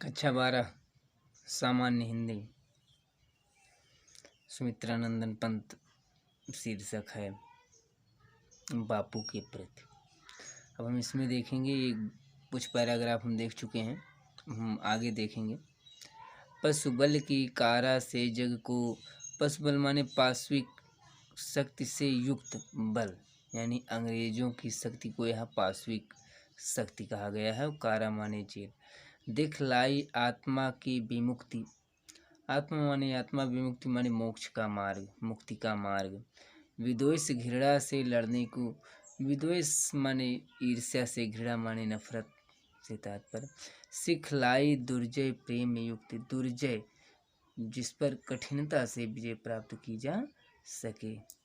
कक्षा 12 सामान्य हिंदी। सुमित्रानंदन पंत शीर्षक है बापू के प्रति। अब हम इसमें देखेंगे, ये कुछ पैराग्राफ हम देख चुके हैं, हम आगे देखेंगे। पशु बल की कारा से जग को, पशु बल माने पाश्विक शक्ति से युक्त बल, यानी अंग्रेजों की शक्ति को यहाँ पाश्विक शक्ति कहा गया है। कारा माने जेल। दिखलाई आत्मा की विमुक्ति। आत्मा माने आत्मा, विमुक्ति माने मोक्ष का मार्ग, मुक्ति का मार्ग। विद्वेष घृणा से लड़ने को, विद्वेष माने ईर्ष्या से, घृणा माने नफरत से तात्पर्य। सिखलाई दुर्जय प्रेम युक्ति। दुर्जय जिस पर कठिनता से विजय प्राप्त की जा सके।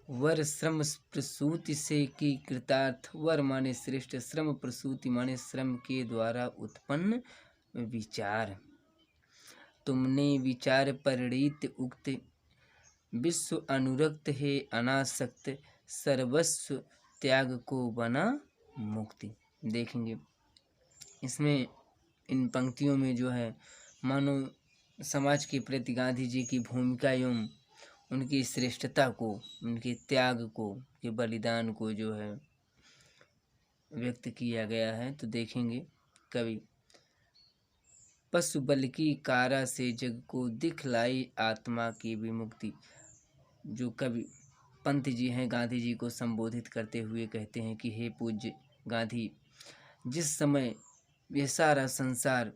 वर श्रम प्रसूति से की कृतार्थ। वर माने श्रेष्ठ, श्रम प्रसूति माने श्रम के द्वारा उत्पन्न विचार। तुमने विचार परिणीत उक्त, विश्व अनुरक्त है अनासक्त, सर्वस्व त्याग को बना मुक्ति। देखेंगे इसमें, इन पंक्तियों में जो है मानो समाज के प्रति गांधी जी की भूमिका एवं उनकी श्रेष्ठता को, उनके त्याग को, के बलिदान को जो है व्यक्त किया गया है। तो देखेंगे कवि, पशु बल की कारा से जग को, दिखलाई आत्मा की विमुक्ति। जो कवि पंत जी हैं, गांधी जी को संबोधित करते हुए कहते हैं कि हे पूज्य गांधी, जिस समय यह सारा संसार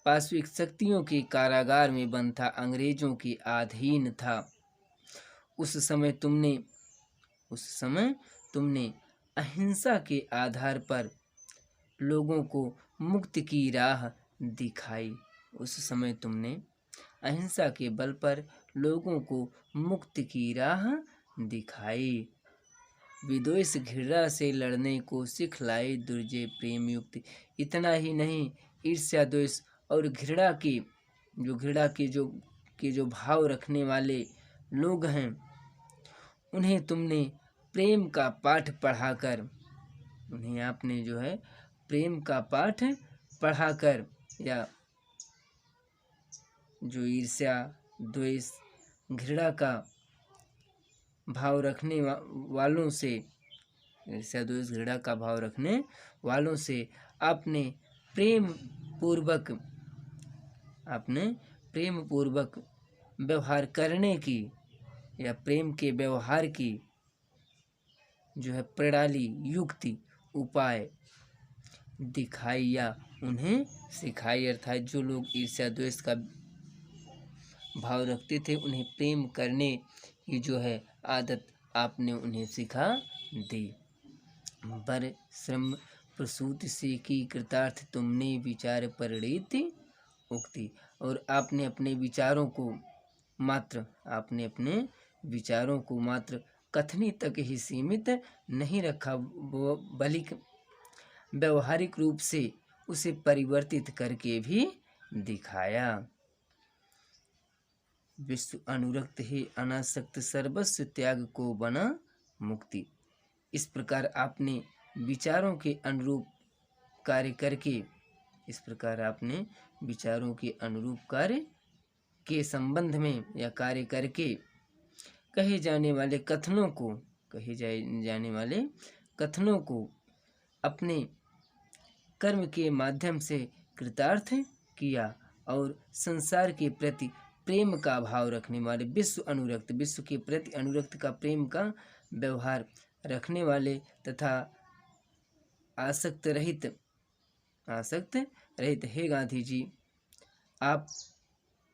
पाश्विक शक्तियों के कारागार में बंद था, अंग्रेजों के अधीन था, उस समय तुमने अहिंसा के आधार पर लोगों को मुक्ति की राह दिखाई। उस समय तुमने अहिंसा के बल पर लोगों को मुक्ति की राह दिखाई। विद्वेष घृणा से लड़ने को सिखलाई दुर्जय प्रेम युक्ति। इतना ही नहीं, ईर्ष्या द्वेष और घृणा के जो भाव रखने वाले लोग हैं, उन्हें तुमने प्रेम का पाठ पढ़ाकर, उन्हें आपने जो है प्रेम का पाठ पढ़ाकर, या जो ईर्ष्या द्वेष घृणा का भाव रखने वालों से, ईर्ष्या द्वेष घृणा का भाव रखने वालों से आपने प्रेम पूर्वक व्यवहार करने की, या प्रेम के व्यवहार की जो है प्रणाली, युक्ति, उपाय दिखाई या उन्हें सिखाई। अर्थात जो लोग ईर्ष्या द्वेष का भाव रखते थे, उन्हें प्रेम करने की जो है आदत आपने उन्हें सिखा दी। बर श्रम प्रसूति से की कृतार्थ, तुमने विचार परिणीत उक्ति। और आपने अपने विचारों को मात्र कथनी तक ही सीमित नहीं रखा, बल्कि व्यवहारिक रूप से उसे परिवर्तित करके भी दिखाया। विश्व अनुरक्त है अनासक्त, सर्वस्व त्याग को बना मुक्ति। इस प्रकार आपने विचारों के अनुरूप कार्य के संबंध में या कार्य करके कहे जाने वाले कथनों को अपने कर्म के माध्यम से कृतार्थ किया, और संसार के प्रति प्रेम का भाव रखने वाले, विश्व के प्रति अनुरक्त का प्रेम का व्यवहार रखने वाले तथा आसक्त रहित हे गांधी जी, आप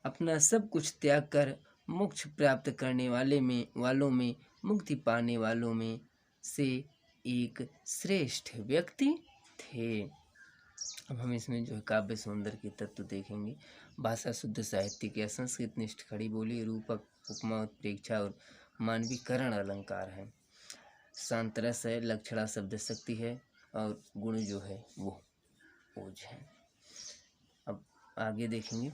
अपना सब कुछ त्याग कर मोक्ष प्राप्त करने वालों में मुक्ति पाने वालों में से एक श्रेष्ठ व्यक्ति थे। अब हम इसमें जो है काव्य सौंदर्य के तत्व देखेंगे। भाषा शुद्ध साहित्य के, असंस्कृत निष्ठ खड़ी बोली, रूपक, उपमा, उत्प्रेक्षा और मानवीकरण अलंकार है। शांतरस है, लक्षणा शब्द शक्ति है, और गुण जो है वो ओज है। अब आगे देखेंगे।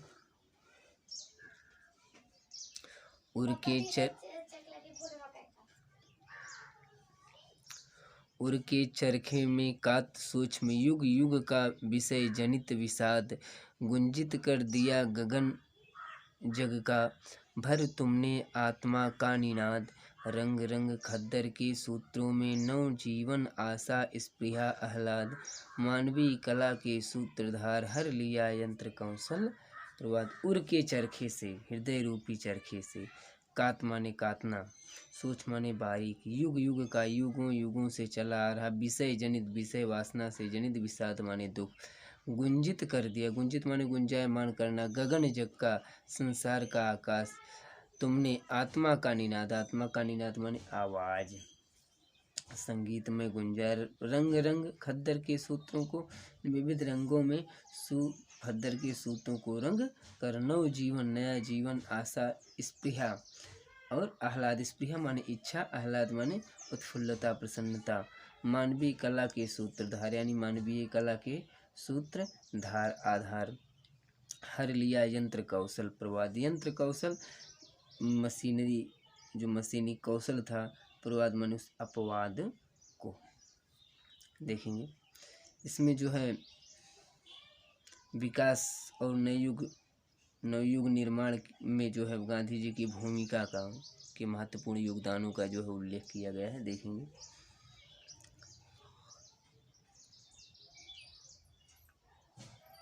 उर के चरखे में कात सूक्ष्म युग युग का विषय जनित विषाद गुंजित कर दिया गगन जग का भर तुमने आत्मा का निनाद रंग रंग खद्दर के सूत्रों में नव जीवन आशा स्पृहा आह्लाद मानवीय कला के सूत्रधार हर लिया यंत्र कौशल प्रवाद। उर के चरखे से, हृदय रूपी चरखे से, कात माने कातना, सोच माने बारीक, युग युग का युगों युगों से चला आ रहा विषय जनित, विषय वासना से जनित विषाद माने दुख गुंजित कर दिया, गुंजित माने गुंजायमान करना, गगन जग का संसार का आकाश तुमने आत्मा का निनाद, आत्मा का निनाद माने आवाज, संगीत में गुंजार, रंग रंग खद्दर के सूत्रों को, विविध रंगों में खद्दर के सूत्रों को रंग कर नव जीवन, नया जीवन, आशा स्पृहा और आह्लाद, स्पृहा माने इच्छा, आह्लाद माने उत्फुल्लता प्रसन्नता, मानवीय कला के सूत्रधार यानी मानवीय कला के सूत्रधार आधार, हर लिया यंत्र कौशल प्रवाद, यंत्र कौशल मशीनरी जो मशीनी कौशल था, प्रवाद मनुष्य अपवाद को देखेंगे। इसमें जो है विकास और नवयुग निर्माण में जो है गांधी जी की भूमिका का के महत्वपूर्ण योगदानों का जो है उल्लेख किया गया है, देखेंगे।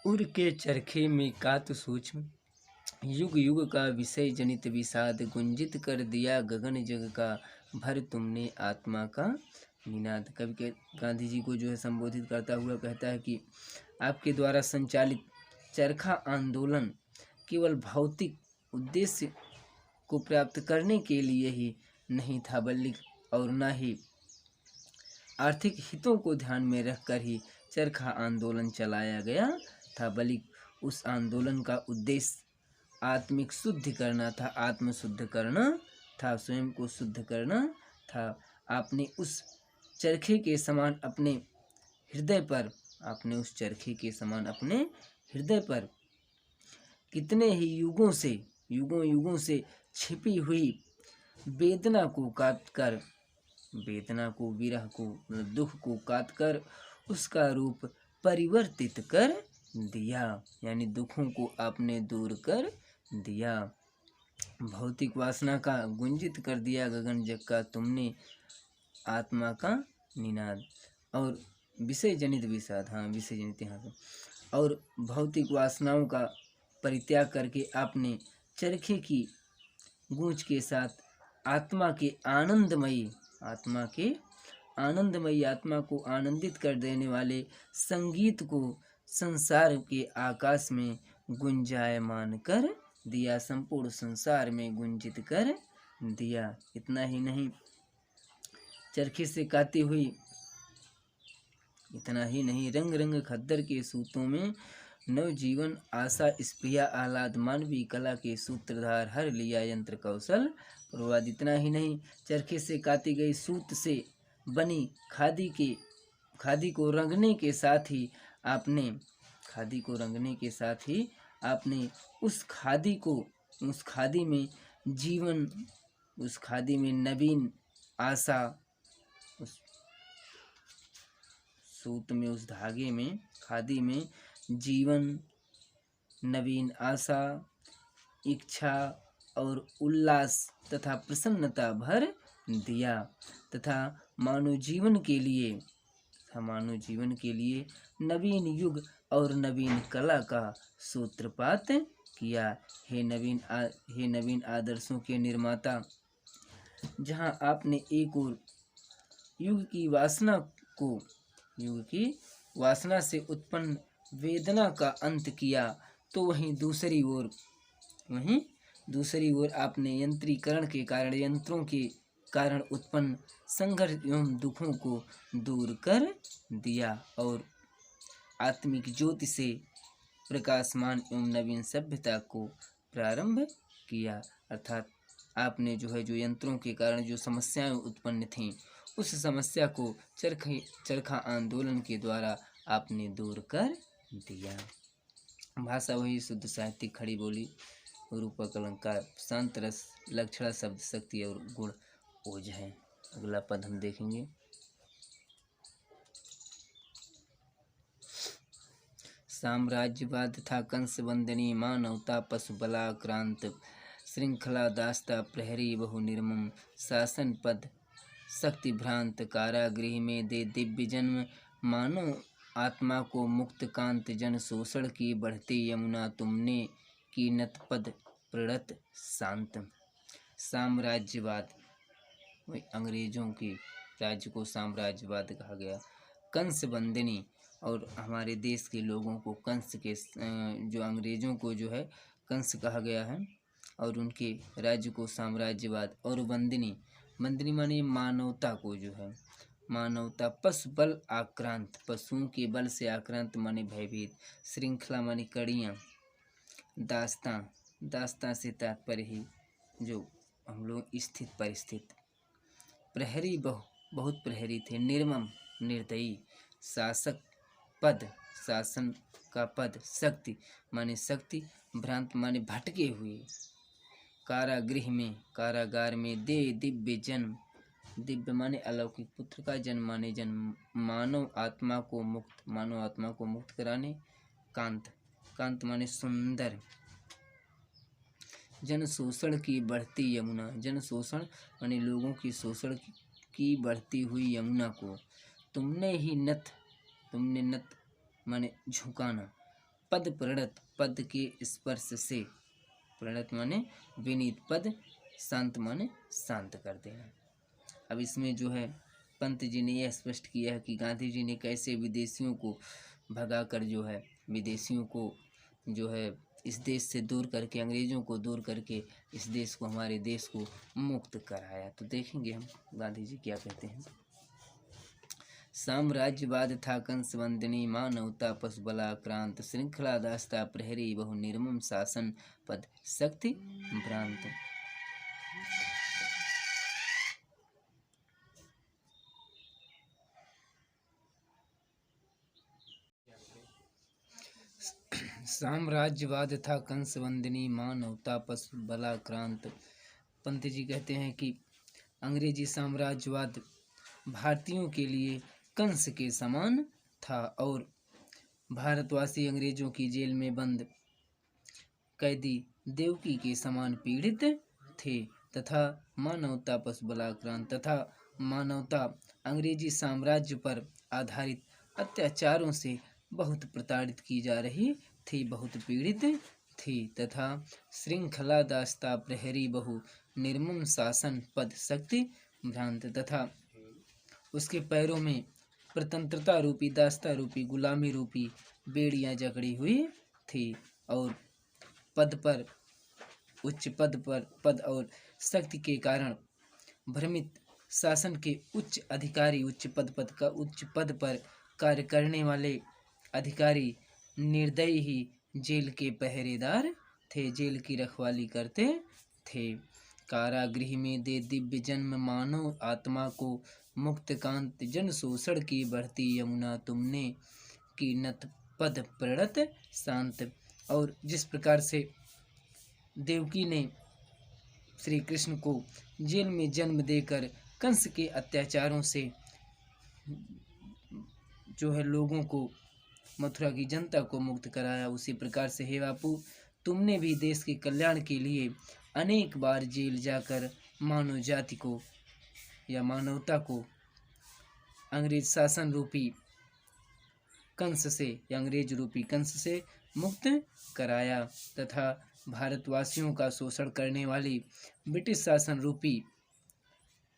उर के चरखे में कात सूक्ष्म युग युग का विषय जनित विषाद गुंजित कर दिया गगन जग का भर तुमने आत्मा का निनाद। कवि के गांधी जी को जो है संबोधित करता हुआ कहता है कि आपके द्वारा संचालित चरखा आंदोलन केवल भौतिक उद्देश्य को प्राप्त करने के लिए ही नहीं था, बल्कि और न ही आर्थिक हितों को ध्यान में रखकर ही चरखा आंदोलन चलाया गया था, बल्कि उस आंदोलन का उद्देश्य आत्मिक शुद्धि करना था, आत्म शुद्ध करना था, स्वयं को शुद्ध करना था। आपने उस चरखे के समान अपने हृदय पर, आपने उस चरखे के समान अपने हृदय पर कितने ही युगों युगों से छिपी हुई वेदना को काट कर, वेदना को, विरह को, दुख को काट कर उसका रूप परिवर्तित कर दिया, यानी दुखों को आपने दूर कर दिया। भौतिक वासना का गुंजित कर दिया गगन जग का तुमने आत्मा का निनाद, और विषय जनित विषाद, हाँ विषय जनित यहाँ से, और भौतिक वासनाओं का परित्याग करके आपने चरखे की गूंज के साथ आत्मा के आनंदमयी, आत्मा को आनंदित कर देने वाले संगीत को संसार के आकाश में गुंजायमान कर दिया, संपूर्ण संसार में गुंजित कर दिया। इतना ही नहीं, चरखे से काती हुई, इतना ही नहीं, रंग रंग खद्दर के सूतों में नव जीवन, आशा स्पृहा आह्लाद, मानवीय कला के सूत्रधार हर लिया यंत्र कौशल प्रवाद। इतना ही नहीं, चरखे से काती गई सूत से बनी खादी को रंगने के साथ ही आपने, खादी को रंगने के साथ ही आपने उस खादी में जीवन, उस खादी में नवीन आशा, उस सूत में, उस धागे में, खादी में जीवन, नवीन आशा, इच्छा और उल्लास तथा प्रसन्नता भर दिया, तथा मानव जीवन के लिए नवीन युग और नवीन कला का सूत्रपात किया। हे नवीन आदर्शों के निर्माता, जहाँ आपने एक ओर युग की वासना से उत्पन्न वेदना का अंत किया, तो वहीं दूसरी ओर आपने यंत्रीकरण के कारण, यंत्रों के कारण उत्पन्न संघर्ष एवं दुखों को दूर कर दिया और आत्मिक ज्योति से प्रकाशमान एवं नवीन सभ्यता को प्रारंभ किया। अर्थात आपने जो है, जो यंत्रों के कारण जो समस्याएं उत्पन्न थीं, उस समस्या को चरखा आंदोलन के द्वारा आपने दूर कर दिया। भाषा वही शुद्ध साहित्यिक खड़ी बोली, रूपक अलंकार, शांत रस, लक्षणा शब्द शक्ति और गुण ओज है। अगला पद हम देखेंगे। साम्राज्यवाद था कंस वंदनी, मानवता पशु बलाक्रांत, श्रृंखला दास्ता प्रहरी बहु निर्मम, शासन पद शक्ति भ्रांत, कारागृह में दे दिव्य जन्म, मानव आत्मा को मुक्त कांत, जन शोषण की बढ़ती यमुना, तुमने की नत पद प्रणत शांत। साम्राज्यवाद, वही अंग्रेजों के राज्य को साम्राज्यवाद कहा गया। कंस वंदनी, और हमारे देश के लोगों को कंस के जो अंग्रेजों को जो है कंस कहा गया है, और उनके राज्य को साम्राज्यवाद। और वंदनी, वंदनी माने मानवता को जो है, मानवता पशु बल आक्रांत, पशुओं के बल से आक्रांत माने भयभीत, श्रृंखला माने कड़ियाँ, दास्तां, दास्तां से तात्पर्य ही जो हम लोग स्थित परिस्थित, प्रहरी बहुत प्रहरी थे, निर्मम निर्दयी, शासक पद शासन का पद, शक्ति माने शक्ति, भ्रांत माने भटके हुए, कारागृह में कारागार में, दे दिव्य जन्म, दिव्य माने अलौकिक, पुत्र का जन्म माने जन्म, मानव आत्मा को मुक्त, मानव आत्मा को मुक्त कराने, कांत, कांत माने सुंदर, जन शोषण की बढ़ती यमुना, जन शोषण माने लोगों की शोषण की बढ़ती हुई यमुना को, तुमने ही नत, तुमने नत माने झुकाना, पद प्रणत, पद के स्पर्श से, प्रणत माने विनीत, पद शांत माने शांत कर देना। अब इसमें जो है पंत जी ने यह स्पष्ट किया है कि गांधी जी ने कैसे विदेशियों को भगाकर जो है, विदेशियों को जो है इस देश से दूर करके, अंग्रेजों को दूर करके इस देश को, हमारे देश को मुक्त कराया। तो देखेंगे हम गांधी जी क्या कहते हैं। साम्राज्यवाद था कंस वंदनी, मानवता पशु बलाक्रांत, श्रृंखला दास्ता प्रहरी बहु निर्मम, शासन पद शक्ति भ्रांत। साम्राज्यवाद था कंस वंदनी, मानवता पशु बलाक्रांत। पंत जी कहते हैं कि अंग्रेजी साम्राज्यवाद भारतीयों के लिए कंस के समान था, और भारतवासी अंग्रेजों की जेल में बंद कैदी देवकी के समान पीड़ित थे, तथा मानवता पशु बलाक्रांत, तथा मानवता अंग्रेजी साम्राज्य पर आधारित अत्याचारों से बहुत प्रताड़ित की जा रही थी, बहुत पीड़ित थी, तथा श्रृंखला दास्ता प्रहरी बहु निर्मम, शासन पद शक्ति भ्रांत, तथा उसके पैरों में प्रतंत्रता रूपी, दास्ता रूपी, गुलामी रूपी बेड़ियां जकड़ी हुई थी, और पद पर, उच्च पद पर, पद और शक्ति के कारण भ्रमित शासन के उच्च अधिकारी, उच्च पद पर कार्य करने वाले अधिकारी निर्दयी ही जेल के पहरेदार थे, जेल की रखवाली करते थे। कारागृह में दे दिव्य जन्म, मानव आत्मा को मुक्त कांत, जन शोषण की बढ़ती यमुना, तुमने की नत पद प्रणत शांत। और जिस प्रकार से देवकी ने श्री कृष्ण को जेल में जन्म देकर कंस के अत्याचारों से जो है लोगों को, मथुरा की जनता को मुक्त कराया, उसी प्रकार से हे बापू, तुमने भी देश के कल्याण के लिए अनेक बार जेल जाकर मानव जाति को या मानवता को अंग्रेज शासन रूपी कंस से या अंग्रेज रूपी कंस से मुक्त कराया, तथा भारतवासियों का शोषण करने वाली ब्रिटिश शासन रूपी,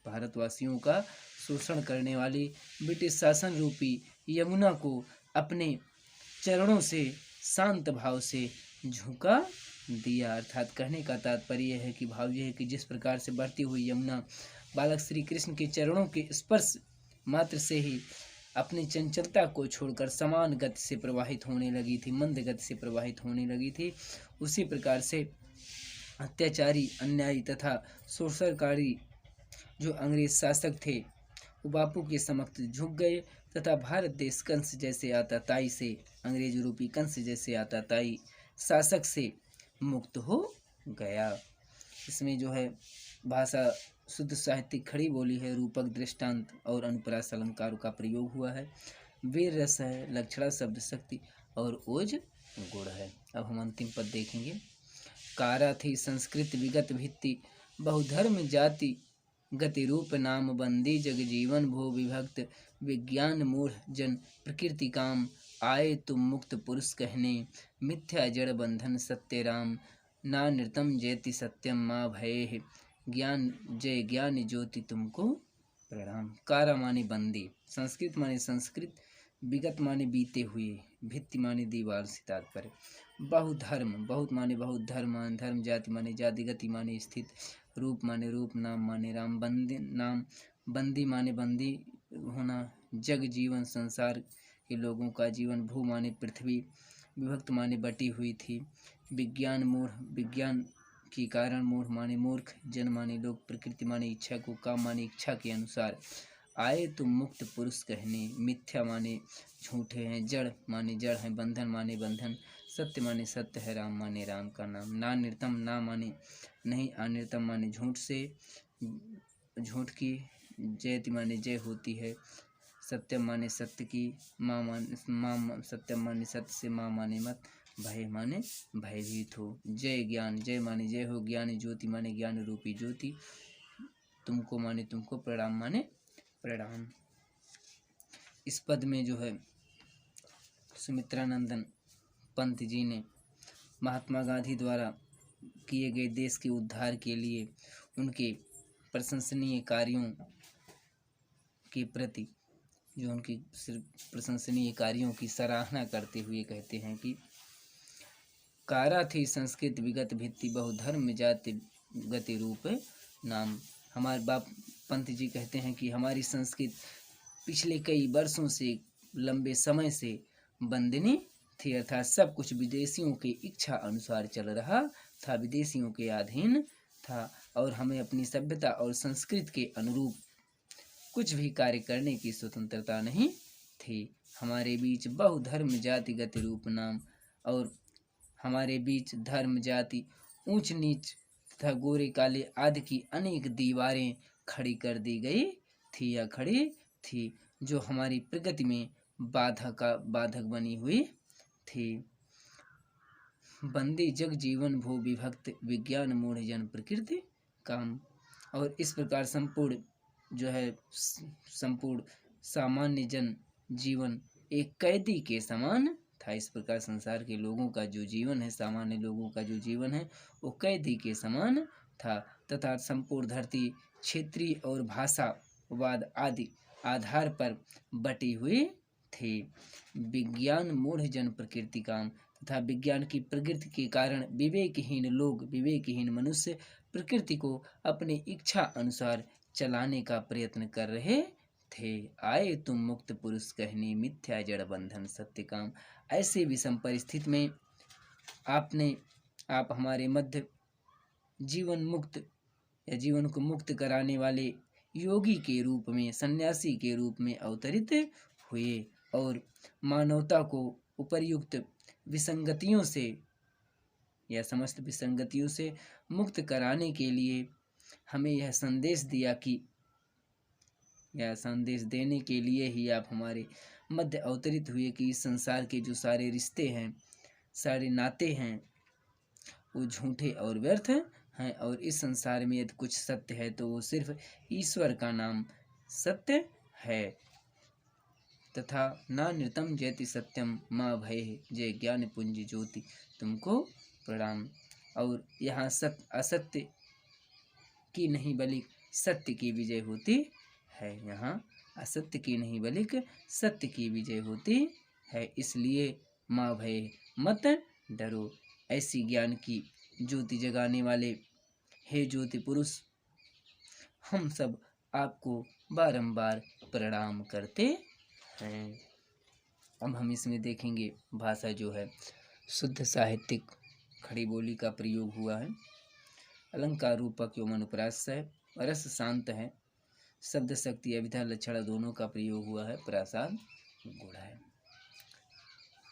भारतवासियों का शोषण करने वाली ब्रिटिश शासन रूपी यमुना को अपने चरणों से शांत भाव से झुका दिया। अर्थात कहने का तात्पर्य है कि भाव यह है कि जिस प्रकार से बढ़ती हुई यमुना बालक श्री कृष्ण के चरणों के स्पर्श मात्र से ही अपनी चंचलता को छोड़कर समान गति से प्रवाहित होने लगी थी, मंद गति से प्रवाहित होने लगी थी, उसी प्रकार से अत्याचारी, अन्यायी तथा शोषणकारी जो अंग्रेज शासक थे वो बापू के समक्ष झुक गए, तथा भारत देश कंस जैसे आताताई से, अंग्रेज रूपी कंस जैसे आताताई शासक से मुक्त हो गया। इसमें जो है भाषा शुद्ध साहित्यिक खड़ी बोली है, रूपक, दृष्टांत और अनुप्रास अलंकारों का प्रयोग हुआ है, वीर रस है, लक्षणा शब्द शक्ति और ओज गुण है। अब हम अंतिम पद देखेंगे। कारा थी संस्कृत विगत भित्ति, बहुधर्म जाति गति रूप नाम बंदी, जग जीवन भो विभक्त विज्ञान मूढ़ जन प्रकृति काम, आए तुम मुक्त पुरुष कहने, मिथ्या जड़ बंधन सत्य राम, ना नृतम जयति सत्यम माँ भये, ज्ञान जय ज्ञान ज्योति तुमको प्रणाम। कारा माने बंदी, संस्कृत माने संस्कृत, विगत माने बीते हुए, भित्ति माने दीवार से तात्पर्य, बहुधर्म बहुत माने बहुत धर्म, धर्म जाति माने जाति, गति माने स्थित, रूप माने रूप, नाम माने राम, बंदी नाम, बंदी माने बंदी होना, जग जीवन संसार के लोगों का जीवन, भू माने पृथ्वी, विभक्त माने बटी हुई थी, विज्ञान मूढ़ विज्ञान के कारण, मूढ़ माने मूर्ख, जन माने लोग, प्रकृति माने इच्छा को, काम माने इच्छा के अनुसार, आए तुम मुक्त पुरुष कहने, मिथ्या माने झूठे हैं, जड़ माने जड़ हैं, बंधन माने बंधन, सत्य माने सत्य है, राम माने राम का नाम, ना नृतम ना माने नहीं, अनृतम माने झूठ से, झूठ की, जयति माने जय होती है, सत्यम माने सत्य की, माँ सत्यम माने सत्य से, माँ माने मत, भय माने भयभीत हो, जय ज्ञान जय माने जय हो, ज्ञान ज्योति माने ज्ञान रूपी ज्योति, तुमको माने तुमको, प्रणाम माने प्रणाम। इस पद में जो है सुमित्रानंदन पंत जी ने महात्मा गांधी द्वारा किए गए देश के उद्धार के लिए उनके प्रशंसनीय कार्यों के प्रति, जो उनकी प्रशंसनीय कार्यों की सराहना करते हुए कहते हैं कि कारा थी संस्कृत विगत भित्ति, बहुधर्म जाति गति रूप नाम। हमारे बाप पंत जी कहते हैं कि हमारी संस्कृत पिछले कई वर्षों से, लंबे समय से बंदिनी थी, अर्थात सब कुछ विदेशियों के इच्छा अनुसार चल रहा था, विदेशियों के अधीन था, और हमें अपनी सभ्यता और संस्कृत के अनुरूप कुछ भी कार्य करने की स्वतंत्रता नहीं थी। हमारे बीच बहुधर्म जाति गति रूप नाम, और हमारे बीच धर्म जाति ऊंच नीच तथा गोरे काले आदि की अनेक दीवारें खड़ी कर दी गई थी या खड़ी थी, जो हमारी प्रगति में बाधक बनी हुई थी। बंदी जग जीवन भो विभक्त विज्ञान मूढ़ जन प्रकृति काम। और इस प्रकार संपूर्ण जो है संपूर्ण सामान्य जन जीवन एक कैदी के समान था। इस प्रकार संसार के लोगों का जो जीवन है, सामान्य लोगों का जो जीवन है, वो कैदी के समान था, तथा संपूर्ण धरती क्षेत्रीय और भाषावाद आदि आधार पर बटी हुई थी। विज्ञान मूढ़ जन प्रकृति काम, तथा विज्ञान की प्रकृति के कारण विवेकहीन लोग, विवेकहीन मनुष्य प्रकृति को अपनी इच्छा अनुसार चलाने का प्रयत्न कर रहे थे। आए तुम मुक्त पुरुष कहने, मिथ्या जड़ बंधन सत्य काम। ऐसे विषम परिस्थिति में आप हमारे मध्य जीवन मुक्त या जीवन को मुक्त कराने वाले योगी के रूप में, सन्यासी के रूप में अवतरित हुए, और मानवता को उपर्युक्त विसंगतियों से या समस्त विसंगतियों से मुक्त कराने के लिए हमें यह संदेश दिया कि, या संदेश देने के लिए ही आप हमारे मध्य अवतरित हुए कि इस संसार के जो सारे रिश्ते हैं, सारे नाते हैं, वो झूठे और व्यर्थ हैं, और इस संसार में यदि कुछ सत्य है तो वो सिर्फ ईश्वर का नाम सत्य है। तथा ना नृतम जयति सत्यम माँ भय, जय ज्ञान पुंज ज्योति तुमको प्रणाम। और यहाँ असत्य की नहीं बल्कि सत्य की विजय होती है। यहाँ असत्य की नहीं बल्कि सत्य की विजय होती है। इसलिए माँ भय, मत डरो। ऐसी ज्ञान की ज्योति जगाने वाले हे ज्योति पुरुष, हम सब आपको बारंबार प्रणाम करते हैं। अब हम इसमें देखेंगे भाषा जो है शुद्ध साहित्यिक खड़ी बोली का प्रयोग हुआ है, अलंकार रूपक एवं अनुप्रास है, रस शांत है, शब्द शक्ति अभिधा लक्षण दोनों का प्रयोग हुआ है, प्रासाद गुण है।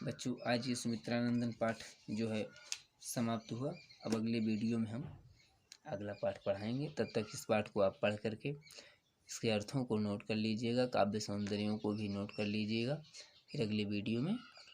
बच्चों, आज ये सुमित्रानंदन पाठ जो है समाप्त हुआ। अब अगले वीडियो में हम अगला पाठ पढ़ाएंगे। तब तक इस पाठ को आप पढ़ करके इसके अर्थों को नोट कर लीजिएगा, काव्य सौंदर्यों को भी नोट कर लीजिएगा। फिर अगले वीडियो में